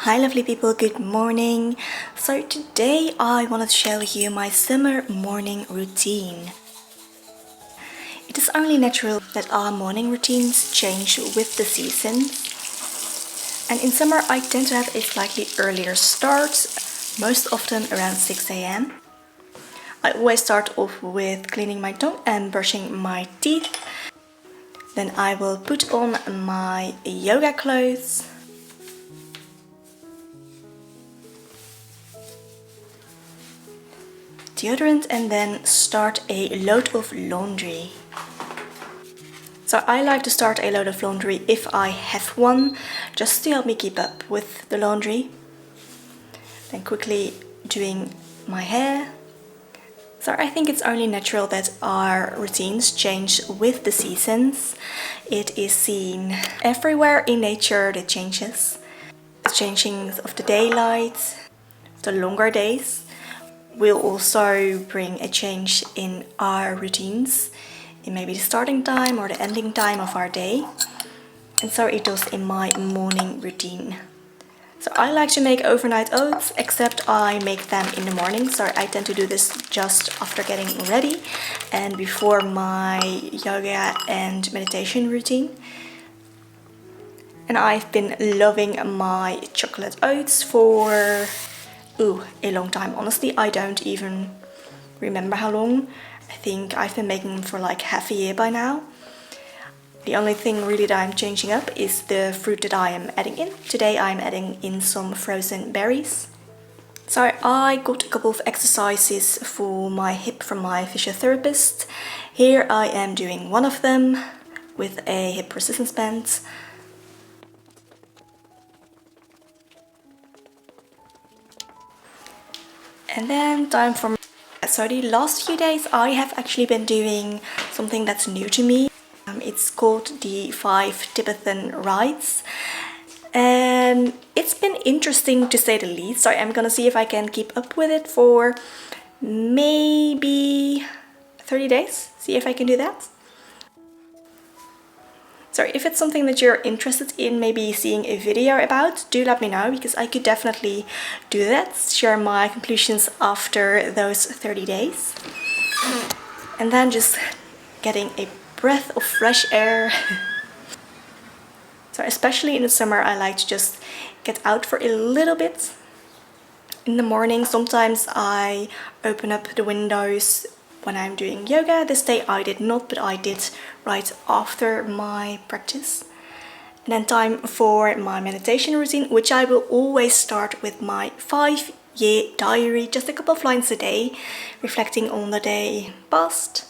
Hi lovely people, good morning. So today I wanted to show you my summer morning routine. It is only natural that our morning routines change with the seasons. And in summer I tend to have a slightly earlier start, most often around 6 a.m. I always start off with cleaning my tongue and brushing my teeth. Then I will put on my yoga clothes. Deodorant and then start a load of laundry. So I like to start a load of laundry if I have one, just to help me keep up with the laundry. Then quickly doing my hair. So I think it's only natural that our routines change with the seasons. It is seen everywhere in nature, the changes. The changing of the daylight, the longer days will also bring a change in our routines, in maybe the starting time or the ending time of our day. And so it does in my morning routine. So I like to make overnight oats, except I make them in the morning. So I tend to do this just after getting ready and before my yoga and meditation routine. And I've been loving my chocolate oats for a long time. Honestly, I don't even remember how long. I think I've been making them for like half a year by now. The only thing really that I'm changing up is the fruit that I am adding in. Today I'm adding in some frozen berries. So I got a couple of exercises for my hip from my physiotherapist. Here I am doing one of them with a hip resistance band. And then time for... So the last few days I have actually been doing something that's new to me. It's called the 5 Tibetan rides. And it's been interesting to say the least. So I'm gonna see if I can keep up with it for maybe 30 days. See if I can do that. So if it's something that you're interested in maybe seeing a video about, do let me know, because I could definitely do that, share my conclusions after those 30 days. And then just getting a breath of fresh air. So especially in the summer I like to just get out for a little bit. In the morning sometimes I open up the windows when I'm doing yoga. This day I did not, but I did right after my practice. And then time for my meditation routine, which I will always start with my 5-year diary, just a couple of lines a day, reflecting on the day past.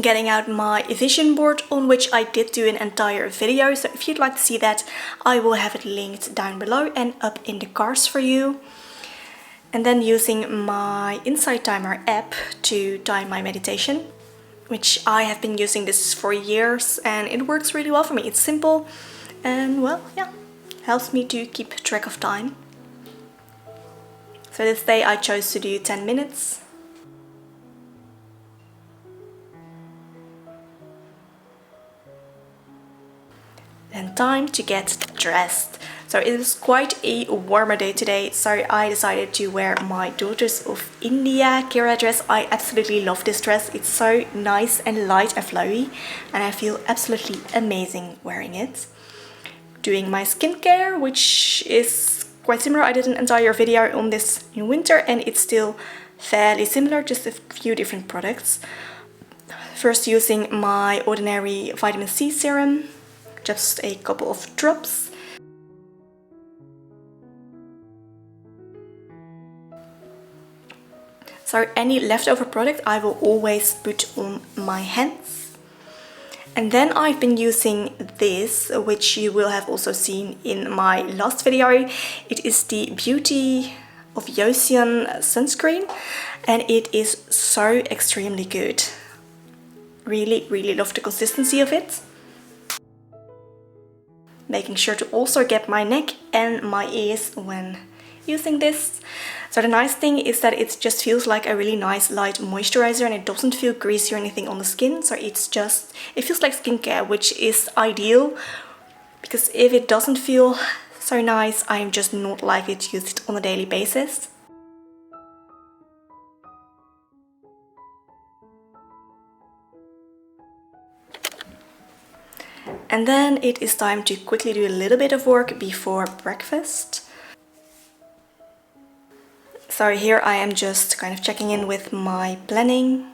Getting out my vision board, on which I did do an entire video, so if you'd like to see that, I will have it linked down below and up in the cards for you. And then using my Insight Timer app to time my meditation, which I have been using this for years and it works really well for me. It's simple and, well, yeah, helps me to keep track of time. So this day I chose to do 10 minutes. And time to get dressed. So it is quite a warmer day today, so I decided to wear my Daughters of India Kira dress. I absolutely love this dress. It's so nice and light and flowy, and I feel absolutely amazing wearing it. Doing my skincare, which is quite similar. I did an entire video on this in winter and it's still fairly similar, just a few different products. First using my Ordinary Vitamin C Serum, just a couple of drops. So any leftover product I will always put on my hands. And then I've been using this, which you will have also seen in my last video. It is the Beauty of Joseon sunscreen and it is so extremely good. Really love the consistency of it. Making sure to also get my neck and my ears when using this. So the nice thing is that it just feels like a really nice light moisturizer and it doesn't feel greasy or anything on the skin. So it feels like skincare, which is ideal because if it doesn't feel so nice, I'm just not likely to use it on a daily basis. And then it is time to quickly do a little bit of work before breakfast. So here I am just kind of checking in with my planning.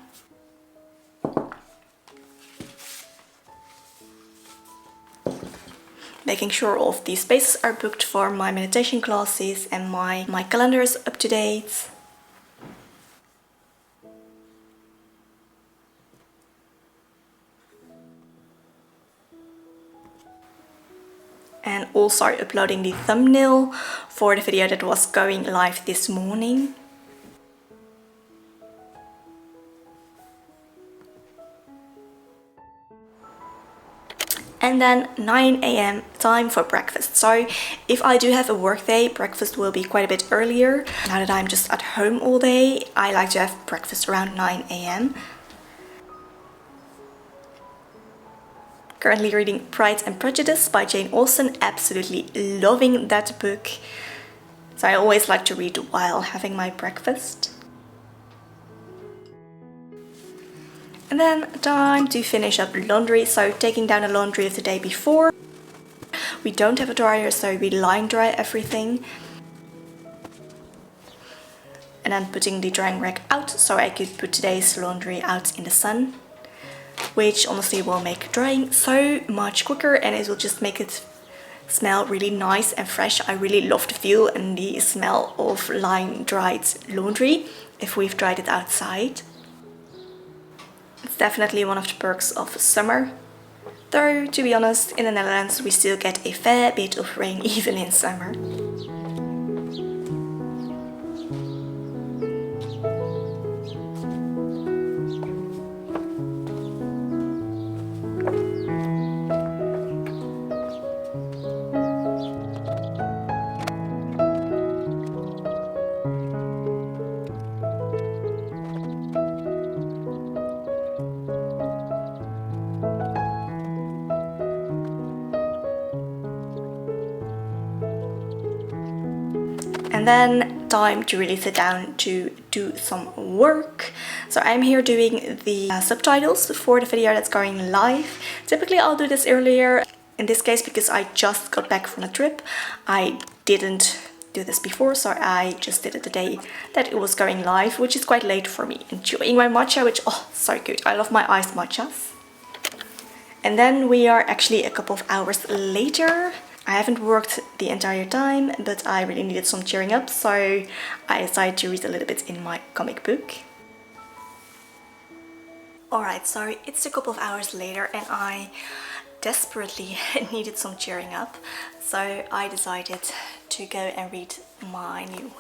Making sure all of these spaces are booked for my meditation classes and my calendar is up to date. And also uploading the thumbnail for the video that was going live this morning. And then 9 AM time for breakfast. So if I do have a work day, breakfast will be quite a bit earlier. Now that I'm just at home all day, I like to have breakfast around 9 AM. Currently reading Pride and Prejudice by Jane Austen, absolutely loving that book. So I always like to read while having my breakfast. And then time to finish up laundry, so taking down the laundry of the day before. We don't have a dryer, so we line dry everything. And then putting the drying rack out, so I could put today's laundry out in the sun. Which honestly will make drying so much quicker, and it will just make it smell really nice and fresh. I really love the feel and the smell of line dried laundry if we've dried it outside. It's definitely one of the perks of summer. Though, to be honest, in the Netherlands we still get a fair bit of rain even in summer. And then time to really sit down to do some work. So I'm here doing the subtitles for the video that's going live. Typically I'll do this earlier. In this case, because I just got back from a trip, I didn't do this before, so I just did it the day that it was going live, which is quite late for me. Enjoying my matcha, which, oh, so good. I love my iced matchas. And then we are actually a couple of hours later. I haven't worked the entire time, but I really needed some cheering up, so I decided to read a little bit in my comic book. Alright, sorry, it's a couple of hours later and I desperately needed some cheering up, so I decided to go and read my new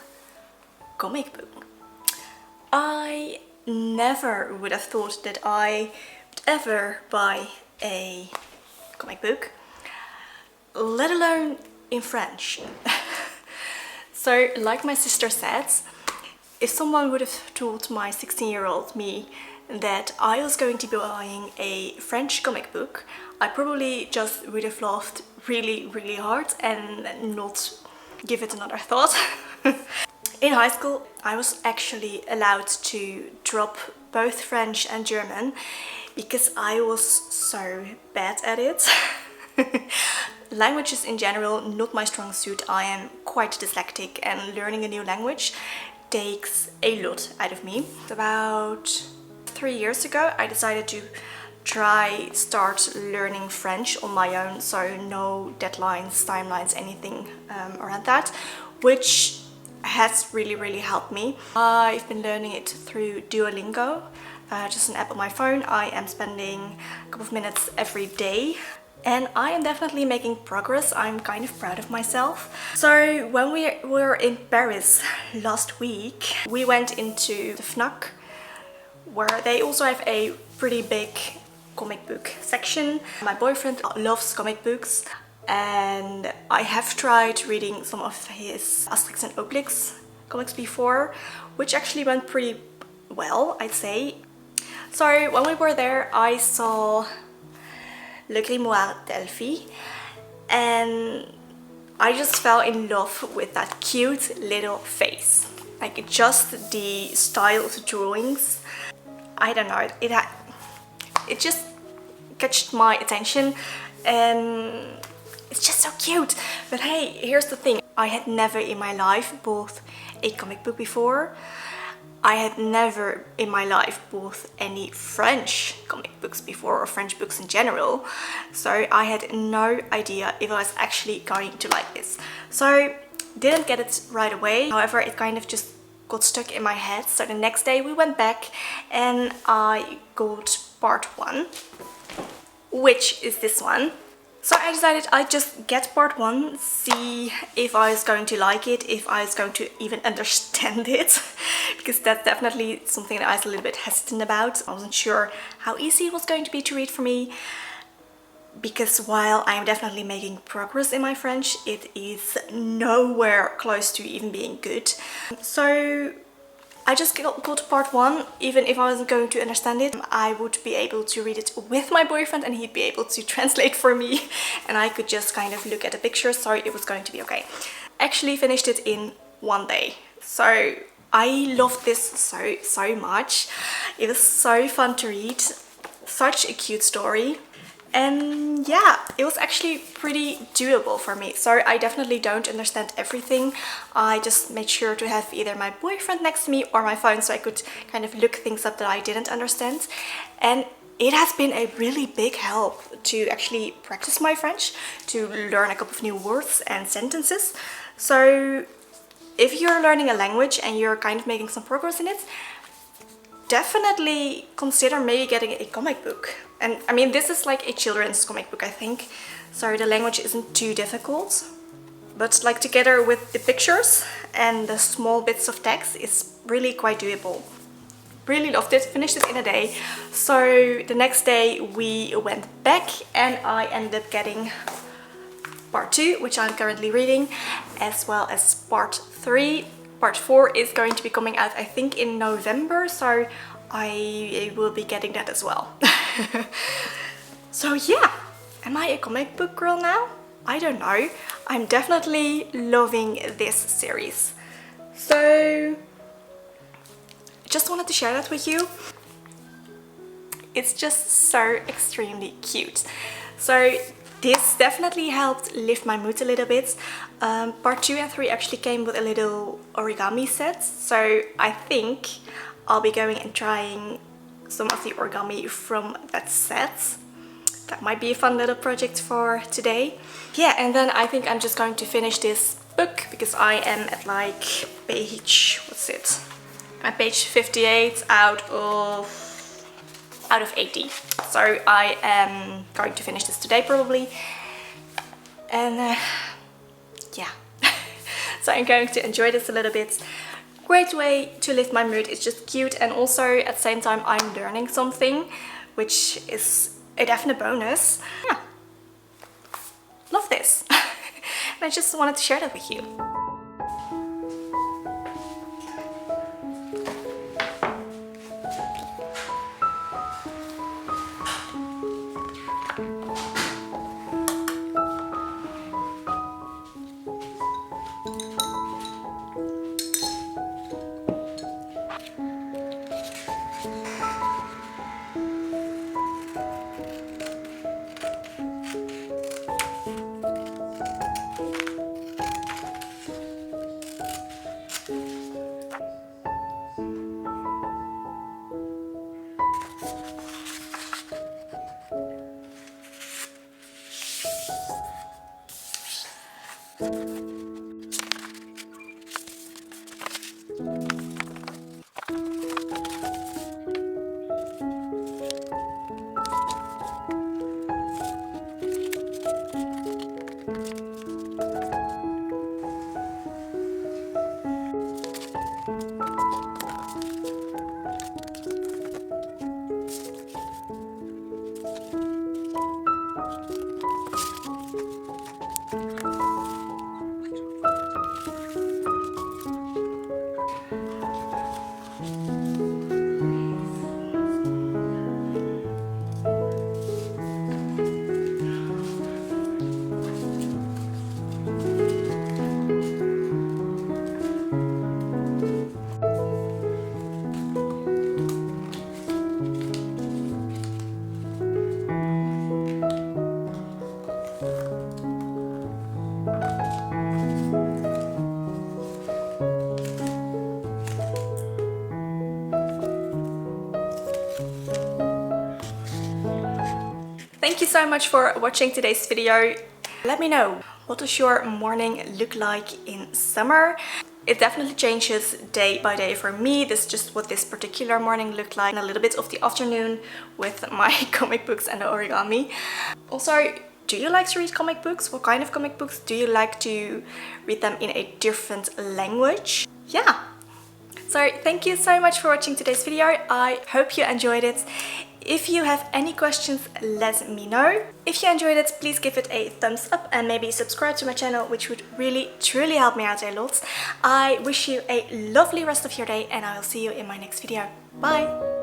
comic book. I never would have thought that I would ever buy a comic book, let alone in French. So, like my sister said, if someone would have told my 16-year-old me that I was going to be buying a French comic book, I probably just would have laughed really, really hard and not give it another thought. In high school, I was actually allowed to drop both French and German because I was so bad at it. Languages in general, not my strong suit. I am quite dyslexic and learning a new language takes a lot out of me. About 3 years ago, I decided to start learning French on my own, so no deadlines, timelines, anything around that, which has really helped me. I've been learning it through Duolingo, just an app on my phone. I am spending a couple of minutes every day. And I am definitely making progress. I'm kind of proud of myself. So when we were in Paris last week, we went into the Fnac, where they also have a pretty big comic book section. My boyfriend loves comic books, and I have tried reading some of his Asterix and Obelix comics before, which actually went pretty well, I'd say. So when we were there, I saw Le Grimoire d'Elphie, and I just fell in love with that cute little face. Like, just the style of the drawings, I don't know, it just catched my attention, and it's just so cute. But hey, here's the thing, I had never in my life bought a comic book before. I had never in my life bought any French comic books before, or French books in general, so I had no idea if I was actually going to like this. So didn't get it right away, however it kind of just got stuck in my head. So the next day we went back and I got part 1, which is this one. So I decided I'd just get part 1, see if I was going to like it, if I was going to even understand it, because that's definitely something that I was a little bit hesitant about. I wasn't sure how easy it was going to be to read for me, because while I am definitely making progress in my French, it is nowhere close to even being good. So I just got part 1. Even if I wasn't going to understand it, I would be able to read it with my boyfriend and he'd be able to translate for me, and I could just kind of look at the pictures, so it was going to be okay. Actually finished it in 1 day. So I loved this so much. It was so fun to read, such a cute story. And yeah, it was actually pretty doable for me. So I definitely don't understand everything. I just made sure to have either my boyfriend next to me or my phone, so I could kind of look things up that I didn't understand. And it has been a really big help to actually practice my French, to learn a couple of new words and sentences. So if you're learning a language and you're kind of making some progress in it, definitely consider maybe getting a comic book. And I mean, this is like a children's comic book, I think, so the language isn't too difficult, but like together with the pictures and the small bits of text, it's really quite doable. Really loved it, finished it in a day. So the next day we went back and I ended up getting part 2, which I'm currently reading, as well as part 3. Part 4 is going to be coming out, I think, in November, so I will be getting that as well. So yeah, am I a comic book girl now? I don't know. I'm definitely loving this series. So just wanted to share that with you. It's just so extremely cute. So this definitely helped lift my mood a little bit. Part 2 and 3 actually came with a little origami set, so I think I'll be going and trying some of the origami from that set. That might be a fun little project for today. Yeah, and then I think I'm just going to finish this book, because I am at like page, what's it? I'm page 58 out of 80. So I am going to finish this today probably. And yeah, so I'm going to enjoy this a little bit. Great way to lift my mood. It's just cute, and also at the same time I'm learning something, which is a definite bonus. Yeah, love this. And I just wanted to share that with you. thank you so much for watching today's video. Let me know, what does your morning look like in summer? It definitely changes day by day for me. This is just what this particular morning looked like, and a little bit of the afternoon with my comic books and the origami. Also, do you like to read comic books? What kind of comic books? Do you like to read them in a different language? Yeah. So thank you so much for watching today's video. I hope you enjoyed it. If you have any questions, let me know. If you enjoyed it, please give it a thumbs up and maybe subscribe to my channel, which would really truly help me out a lot. I wish you a lovely rest of your day and I will see you in my next video. Bye!